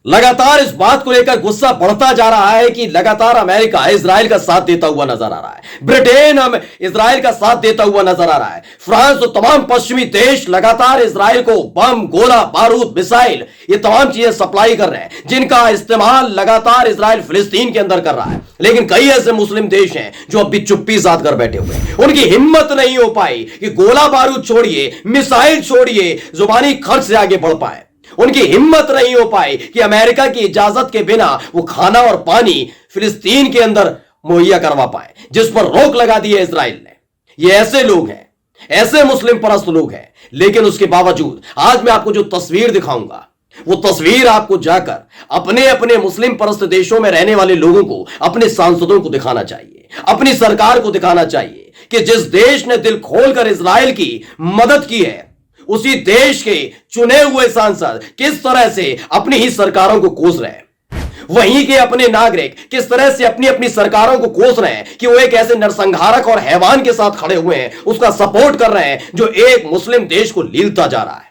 लगातार इस बात को लेकर गुस्सा बढ़ता जा रहा है कि लगातार अमेरिका इजराइल का साथ देता हुआ नजर आ रहा है, ब्रिटेन इजराइल का साथ देता हुआ नजर आ रहा है, फ्रांस और तमाम पश्चिमी देश लगातार इजराइल को बम, गोला बारूद, मिसाइल, ये तमाम चीजें सप्लाई कर रहे हैं जिनका इस्तेमाल लगातार इजराइल फिलिस्तीन के अंदर कर रहा है। लेकिन कई ऐसे मुस्लिम देश हैं जो अब भी चुप्पी साध कर बैठे हुए हैं। उनकी हिम्मत नहीं हो पाई कि गोला बारूद छोड़िए, मिसाइल छोड़िए, जुबानी खर्च से आगे बढ़ पाए। उनकी हिम्मत नहीं हो पाई कि अमेरिका की इजाजत के बिना वो खाना और पानी फिलिस्तीन के अंदर मुहैया करवा पाए, जिस पर रोक लगा दी है इजराइल ने। ये ऐसे लोग हैं, ऐसे मुस्लिम परस्त लोग हैं, लेकिन उसके बावजूद आज मैं आपको जो तस्वीर दिखाऊंगा वो तस्वीर आपको जाकर अपने अपने मुस्लिम परस्त देशों में रहने वाले लोगों को, अपने सांसदों को दिखाना चाहिए, अपनी सरकार को दिखाना चाहिए कि जिस देश ने दिल खोलकर इजराइल की मदद की है, उसी देश के चुने हुए सांसद किस तरह से अपनी ही सरकारों को कोस रहे हैं। वहीं के अपने नागरिक किस तरह से अपनी अपनी सरकारों को कोस रहे हैं कि वो एक ऐसे नरसंहारक और हैवान के साथ खड़े हुए हैं, उसका सपोर्ट कर रहे हैं जो एक मुस्लिम देश को लीलता जा रहा है।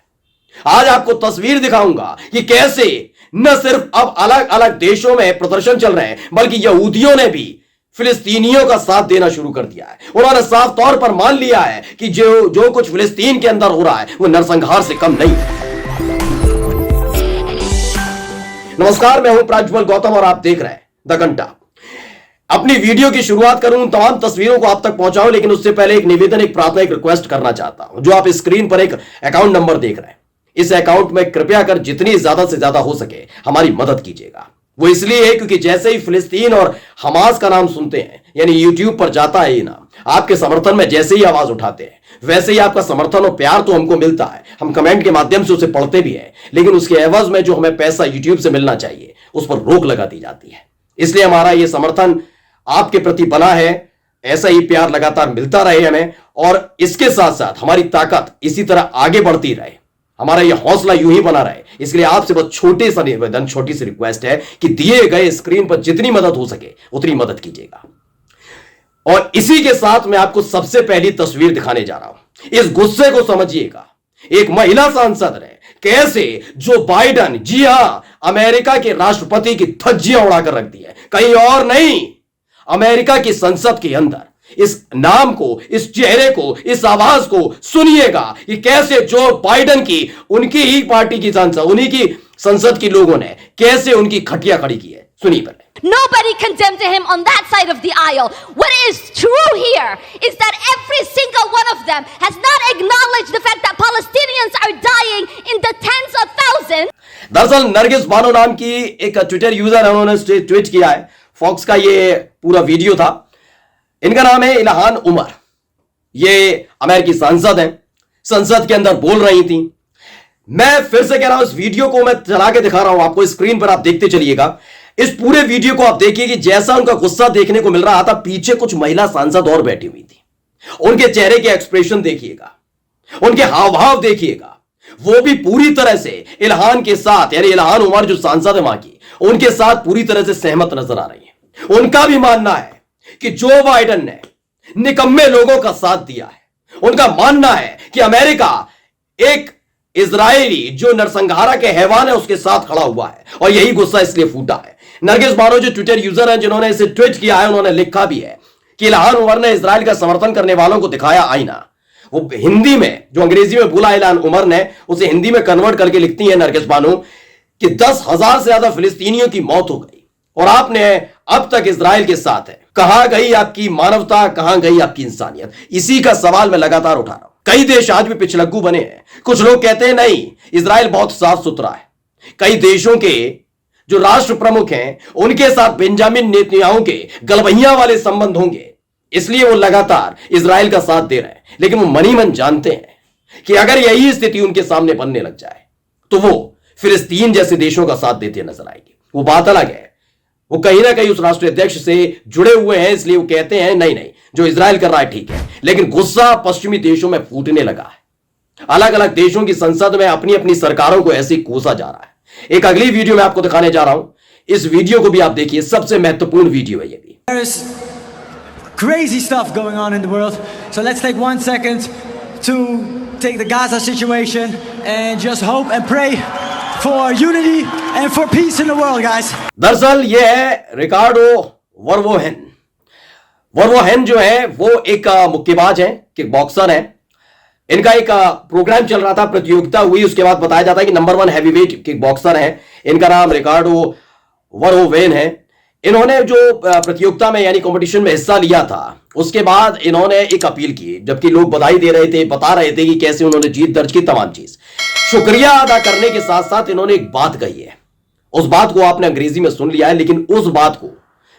आज आपको तस्वीर दिखाऊंगा कि कैसे न सिर्फ अब अलग अलग देशों में प्रदर्शन चल रहे हैं, बल्कि यहूदियों ने भी फिलिस्तीनियों का साथ देना शुरू कर दिया है। उन्होंने साफ तौर पर मान लिया है कि जो कुछ फिलिस्तीन के अंदर हो रहा है वो नरसंहार से कम नहीं है। नमस्कार, मैं हूं प्रज्वल गौतम और आप देख रहे हैं द घंटा। अपनी वीडियो की शुरुआत करूं, तमाम तस्वीरों को आप तक पहुंचाऊं, लेकिन उससे पहले एक निवेदन, एक प्रार्थना, एक रिक्वेस्ट करना चाहता हूं। जो आप स्क्रीन पर एक अकाउंट नंबर देख रहे हैं, इस अकाउंट में कृपया कर जितनी ज्यादा से ज्यादा हो सके हमारी मदद कीजिएगा। वो इसलिए है क्योंकि जैसे ही फिलिस्तीन और हमास का नाम सुनते हैं, यानी यूट्यूब पर जाता है ये नाम, आपके समर्थन में जैसे ही आवाज उठाते हैं, वैसे ही आपका समर्थन और प्यार तो हमको मिलता है। हम कमेंट के माध्यम से उसे पढ़ते भी हैं, लेकिन उसके एवज में जो हमें पैसा यूट्यूब से मिलना चाहिए उस पर रोक लगा दी जाती है। इसलिए हमारा ये समर्थन आपके प्रति बना है, ऐसा ही प्यार लगातार मिलता रहे हमें, और इसके साथ साथ हमारी ताकत इसी तरह आगे बढ़ती रहे, हमारा यह हौसला यूं ही बना रहे। इसलिए आपसे बहुत छोटे सा निवेदन, छोटी सी रिक्वेस्ट है कि दिए गए स्क्रीन पर जितनी मदद हो सके उतनी मदद कीजिएगा। और इसी के साथ मैं आपको सबसे पहली तस्वीर दिखाने जा रहा हूं। इस गुस्से को समझिएगा। एक महिला सांसद ने कैसे जो बाइडन, जी हां, अमेरिका के राष्ट्रपति की धज्जियां उड़ाकर रख दी है, कहीं और नहीं, अमेरिका की संसद के अंदर। इस नाम को, इस चेहरे को, इस आवाज को सुनिएगा कि कैसे जो बाइडन की, उनकी ही पार्टी की सांसद, उन्हीं की संसद के लोगों ने कैसे उनकी खटिया खड़ी की है। सुनिए पहले। Nobody condemned him on that side of the aisle. What is true here is that every single one of them has not acknowledged the fact that Palestinians are dying in the tens of thousands. दरअसल नरगिस बानो नाम की एक Twitter user है, उन्होंने tweet किया है। Fox का ये पूरा वीडियो था। इनका नाम है इल्हान उमर। ये अमेरिकी सांसद हैं, संसद के अंदर बोल रही थी। मैं फिर से कह रहा हूं, इस वीडियो को मैं चला के दिखा रहा हूं आपको, स्क्रीन पर आप देखते चलिएगा। इस पूरे वीडियो को आप देखिए कि जैसा उनका गुस्सा देखने को मिल रहा था, पीछे कुछ महिला सांसद और बैठी हुई थी। उनके चेहरे के एक्सप्रेशन देखिएगा, उनके हाव भाव देखिएगा। वो भी पूरी तरह से इल्हान के साथ, यानी इल्हान उमर जो सांसद है वहां की, उनके साथ पूरी तरह से सहमत नजर आ रही है। उनका भी मानना है कि जो बाइडन ने निकम्मे लोगों का साथ दिया है। उनका मानना है कि अमेरिका एक इजरायली जो नरसंहारा के हैवान है उसके साथ खड़ा हुआ है, और यही गुस्सा इसलिए फूटा है। नरगिस बानो जो ट्विटर यूजर हैं जिन्होंने इसे ट्वीट किया है, उन्होंने लिखा भी है कि इल्हान उमर ने इजराइल का समर्थन करने वालों को दिखाया आईना। वो हिंदी में, जो अंग्रेजी में बोला इल्हान उमर ने, उसे हिंदी में कन्वर्ट करके लिखती है नरगिस बानो कि 10,000 से ज्यादा फिलिस्तीनियों की मौत हो गई और आपने अब तक इजराइल के साथ है। कहां गई आपकी मानवता, कहां गई आपकी इंसानियत? इसी का सवाल मैं लगातार उठा रहा हूं। कई देश आज भी पिछलग्गू बने हैं। कुछ लोग कहते हैं नहीं, इजराइल बहुत साफ सुथरा है। कई देशों के जो राष्ट्र प्रमुख हैं उनके साथ बेंजामिन नेतन्याहू के गलबहियां वाले संबंध होंगे, इसलिए वो लगातार इजराइल का साथ दे रहे हैं। लेकिन वो मनी मन जानते हैं कि अगर यही स्थिति उनके सामने बनने लग जाए तो वो फिलिस्तीन जैसे देशों का साथ देते नजर आएंगे। वो बात अलग है, वो कहीं ना कहीं उस राष्ट्रीय अध्यक्ष से जुड़े हुए हैं, इसलिए वो कहते हैं नहीं नहीं, जो इजराइल कर रहा है ठीक है। लेकिन गुस्सा पश्चिमी देशों में फूटने लगा है। अलग अलग देशों की संसद में अपनी अपनी सरकारों को ऐसे कोसा जा रहा है। एक अगली वीडियो में आपको दिखाने जा रहा हूं, इस वीडियो को भी आप देखिए, सबसे महत्वपूर्ण वीडियो है ये भी। There is crazy stuff going on in the world, so let's take 1 second to take the Gaza situation and just hope and pray for unity and for peace in the world, guys. दरअसल ये है रिकार्डो वर्वोहेन। वर्वोहेन जो है वो एक मुक्केबाज है, kick boxer है। इनका एक प्रोग्राम चल रहा था, प्रतियोगिता हुई, उसके बाद बताया जाता है कि नंबर 1 हैवीवेट किक बॉक्सर है। इनका नाम रिकार्डो वर्वोहेन है। इन्होंने जो प्रतियोगिता में यानी कंपटीशन में हिस्सा लिया था, उसके बाद इन्होंने एक अपील की, जबकि लोग बधाई दे रहे थे, बता रहे थे कि कैसे उन्होंने जीत दर्ज की, तमाम चीज शुक्रिया अदा करने के साथ साथ इन्होंने एक बात कही है। उस बात को आपने अंग्रेजी में सुन लिया है, लेकिन उस बात को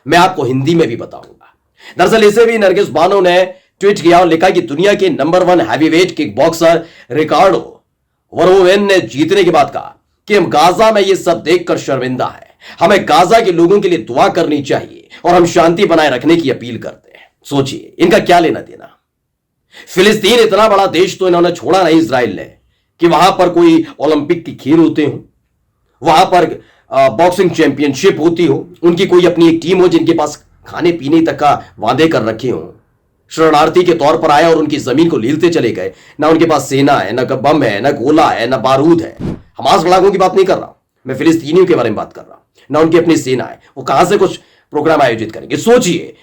मैं आपको हिंदी में भी बताऊंगा। दरअसल इसे भी नरगिस बानो ने ट्वीट किया और लिखा कि दुनिया के नंबर 1 हैवीवेट किक बॉक्सर रिकार्डो वर्वोहेन ने जीतने के बाद कहा कि हम गाजा में यह सब देखकर शर्मिंदा है। हमें गाजा के लोगों के लिए दुआ करनी चाहिए और हम शांति बनाए रखने की अपील करते हैं। सोचिए इनका क्या लेना देना। फिलिस्तीन इतना बड़ा देश तो इन्होंने छोड़ा नहीं इजराइल ने कि वहां पर कोई ओलंपिक की खेल होते हो, वहां पर बॉक्सिंग चैंपियनशिप होती हो, उनकी कोई अपनी एक टीम हो जिनके पास खाने पीने तक का वादे कर रखे हो। शरणार्थी के तौर पर आए और उनकी जमीन को लीलते चले गए। ना उनके पास सेना है, ना बम है, ना गोला है, ना बारूद है। हमास लड़ाकों की बात नहीं कर रहा, मैं फिलिस्तीनियों के बारे में बात कर रहा हूं। ना उनकी अपनी सेना है, वो कहां से कुछ प्रोग्राम आयोजित करेंगे। सोचिए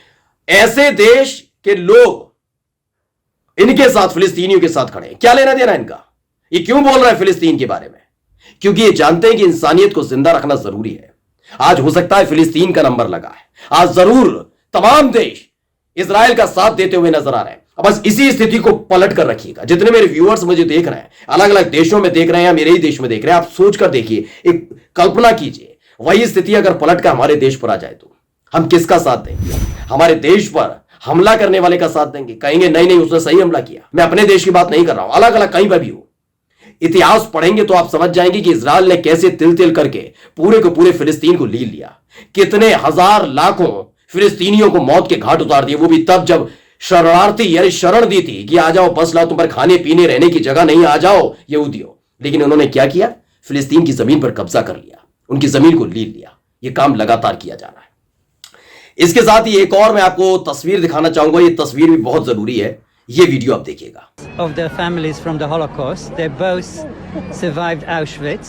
ऐसे देश के लोग इनके साथ, फिलिस्तीनियों के साथ खड़े हैं। क्या लेना देना इनका? ये क्यों बोल रहा है फिलिस्तीन के बारे में? क्योंकि ये जानते हैं कि इंसानियत को जिंदा रखना जरूरी है। आज हो सकता है फिलिस्तीन का नंबर लगा है, आज जरूर तमाम देश इजराइल का साथ देते हुए नजर आ रहे हैं। अब बस इसी स्थिति को पलट कर रखिएगा। जितने मेरे व्यूअर्स मुझे देख रहे हैं, अलग अलग देशों में देख रहे हैं या मेरे ही देश में देख रहे हैं, आप सोच कर देखिए, एक कल्पना कीजिए, वही स्थिति अगर पलट कर हमारे देश पर आ जाए तो हम किसका साथ देंगे? हमारे देश पर हमला करने वाले का साथ देंगे? कहेंगे नहीं नहीं उसने सही हमला किया। मैं अपने देश की बात नहीं कर रहा हूं, अलग अलग कहीं पर भी हो। इतिहास पढ़ेंगे तो आप समझ जाएंगे कि इजराइल ने कैसे तिल तिल करके पूरे को पूरे फिलिस्तीन को लील लिया। कितने हजार लाखों फिलिस्तीनियों को मौत के घाट उतार दिए, वो भी तब जब शरणार्थी यानी शरण दी थी कि आ जाओ, बस लाओ, तुम पर खाने पीने रहने की जगह नहीं, आ जाओ यहूदियों। लेकिन उन्होंने क्या किया? फिलिस्तीन की जमीन पर कब्जा कर लिया, उनकी जमीन को लील लिया। यह काम लगातार किया जा रहा है। इसके साथ ही एक और मैं आपको तस्वीर दिखाना चाहूंगा। यह तस्वीर भी बहुत जरूरी है, ये वीडियो आप देखिएगा। Of their families from the Holocaust, they both survived Auschwitz.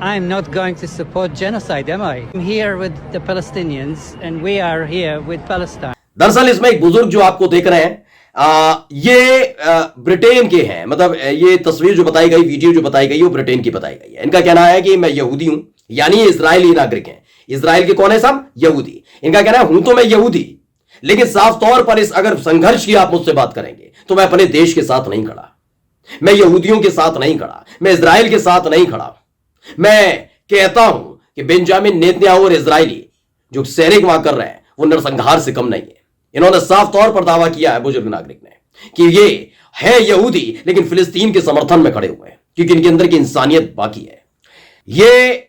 I'm not going to support genocide, am I? I'm here with the Palestinians and we are here with Palestine. दरअसल इसमें एक बुजुर्ग जो आपको देख रहे हैं, ये ब्रिटेन के हैं। मतलब ये तस्वीर जो बताई गई, वीडियो जो बताई गई, वो ब्रिटेन की बताई गई है। इनका कहना है कि मैं यहूदी हूं, यानी इजरायली नागरिक हैं। इजराइल के कौन है सब? यहूदी। इनका कहना है हूं तो मैं यहूदी, लेकिन साफ तौर पर इस अगर संघर्ष की आप मुझसे बात करेंगे तो मैं अपने देश के साथ नहीं खड़ा, मैं यहूदियों के साथ नहीं खड़ा, मैं इजराइल के साथ नहीं खड़ा। मैं कहता हूं कि बेंजामिन नेतन्याहू और इजरायली जो सैनिक वहां कर रहे हैं वो नरसंहार से कम नहीं है। इन्होंने साफ तौर पर दावा किया है बुजुर्ग नागरिक ने कि ये है यहूदी, लेकिन फिलिस्तीन के समर्थन में खड़े हुए हैं क्योंकि इनके अंदर की इंसानियत बाकी है। ये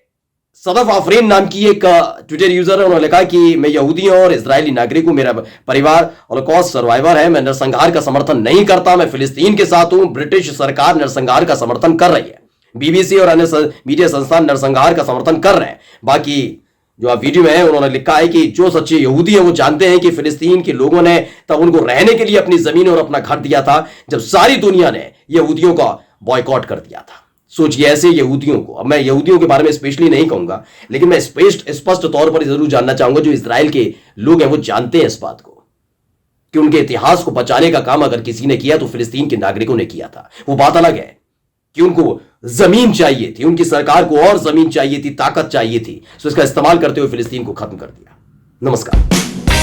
सदफ आफरीन नाम की एक ट्विटर यूजर है, उन्होंने लिखा कि मैं यहूदी हूं और इजरायली नागरिक हूं, मेरा परिवार हॉलोकॉस्ट सर्वाइवर है, मैं नरसंहार का समर्थन नहीं करता, मैं फिलिस्तीन के साथ हूं। ब्रिटिश सरकार नरसंहार का समर्थन कर रही है, बीबीसी और अन्य मीडिया संस्थान नरसंहार का समर्थन कर रहे हैं। बाकी जो आप वीडियो में है उन्होंने लिखा है कि जो सच्चे यहूदी हैं वो जानते हैं कि फिलिस्तीन के लोगों ने तब उनको रहने के लिए अपनी जमीन और अपना घर दिया था जब सारी दुनिया ने यहूदियों का बॉयकॉट कर दिया था। सोचिए ऐसे यहूदियों को, अब मैं यहूदियों के बारे में स्पेशली नहीं कहूंगा, लेकिन मैं स्पष्ट तौर पर जरूर जानना चाहूंगा, जो इजराइल के लोग हैं वो जानते हैं इस बात को कि उनके इतिहास को बचाने का काम अगर किसी ने किया तो फिलिस्तीन के नागरिकों ने किया था। वो बात अलग है कि उनको जमीन चाहिए थी, उनकी सरकार को और जमीन चाहिए थी, ताकत चाहिए थी, तो इसका इस्तेमाल करते हुए फिलिस्तीन को खत्म कर दिया। नमस्कार।